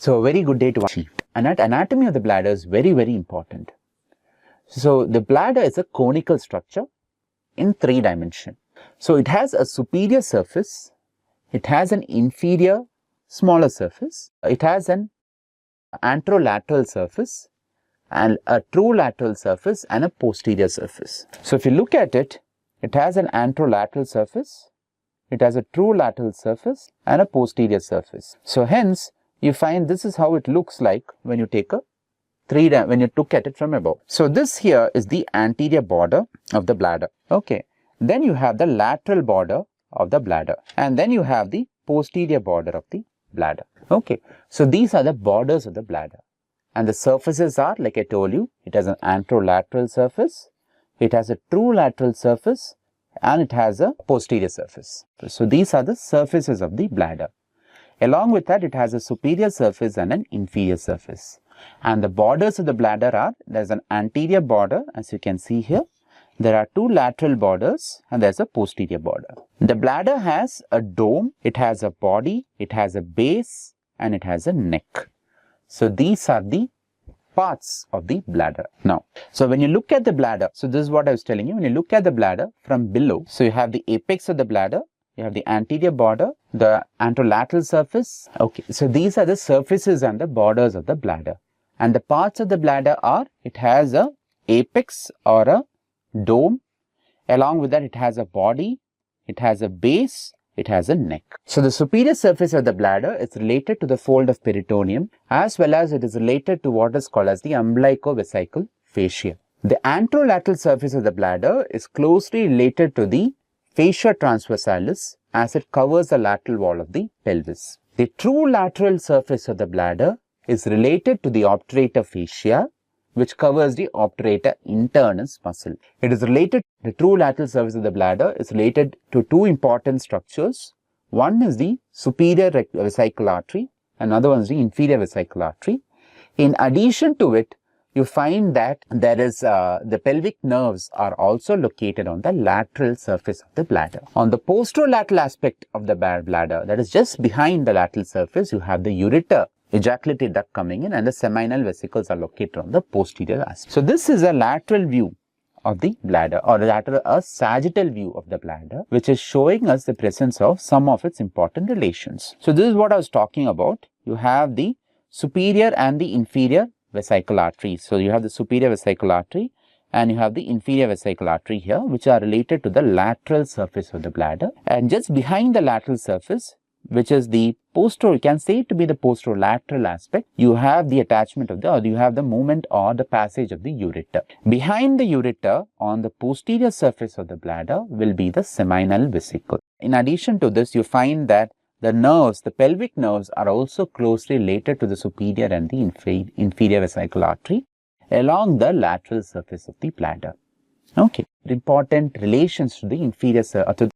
So a very good day to achieve. Anatomy of the bladder is very, very important. So the bladder is a conical structure in 3 dimensions. So it has a superior surface, it has an inferior smaller surface, it has an anterolateral surface and a true lateral surface and a posterior surface. So if you look at it, it has an anterolateral surface, it has a true lateral surface and a posterior surface. So hence you find this is how it looks like when you take a when you look at it from above. So this here is the anterior border of the bladder. Okay. Then you have the lateral border of the bladder and then you have the posterior border of the bladder. Okay. So these are the borders of the bladder and the surfaces are, like I told you, it has an anterolateral surface, it has a true lateral surface and it has a posterior surface. So these are the surfaces of the bladder. Along with that, it has a superior surface and an inferior surface. And the borders of the bladder are, there is an anterior border, as you can see here. There are 2 lateral borders and there is a posterior border. The bladder has a dome, it has a body, it has a base and it has a neck. So these are the parts of the bladder. Now, so when you look at the bladder, so this is what I was telling you, when you look at the bladder from below, so you have the apex of the bladder, you have the anterior border, the anterolateral surface. Okay, so these are the surfaces and the borders of the bladder. And the parts of the bladder are, it has a apex or a dome. Along with that, it has a body, it has a base, it has a neck. So the superior surface of the bladder is related to the fold of peritoneum as well as it is related to what is called as the umbilicovesical fascia. The anterolateral surface of the bladder is closely related to the fascia transversalis as it covers the lateral wall of the pelvis. The true lateral surface of the bladder is related to the obturator fascia which covers the obturator internus muscle. It is related, the true lateral surface of the bladder is related to 2 important structures. One is the superior vesical artery, another one is the inferior vesical artery. In addition to it, you find that there is the pelvic nerves are also located on the lateral surface of the bladder. On the posterolateral aspect of the bladder, that is just behind the lateral surface, you have the ureter, ejaculatory duct coming in and the seminal vesicles are located on the posterior aspect. So this is a lateral view of the bladder or a sagittal view of the bladder which is showing us the presence of some of its important relations. So this is what I was talking about. You have the superior and the inferior vesical arteries. So you have the superior vesical artery and you have the inferior vesical artery here which are related to the lateral surface of the bladder, and just behind the lateral surface, which is the you can say it to be the posterolateral aspect, you have the attachment of the, or you have the movement or the passage of the ureter. Behind the ureter on the posterior surface of the bladder will be the seminal vesicle. In addition to this, you find that the nerves, the pelvic nerves are also closely related to the superior and the inferior vesical artery along the lateral surface of the bladder. Okay, important relations to the inferior surface.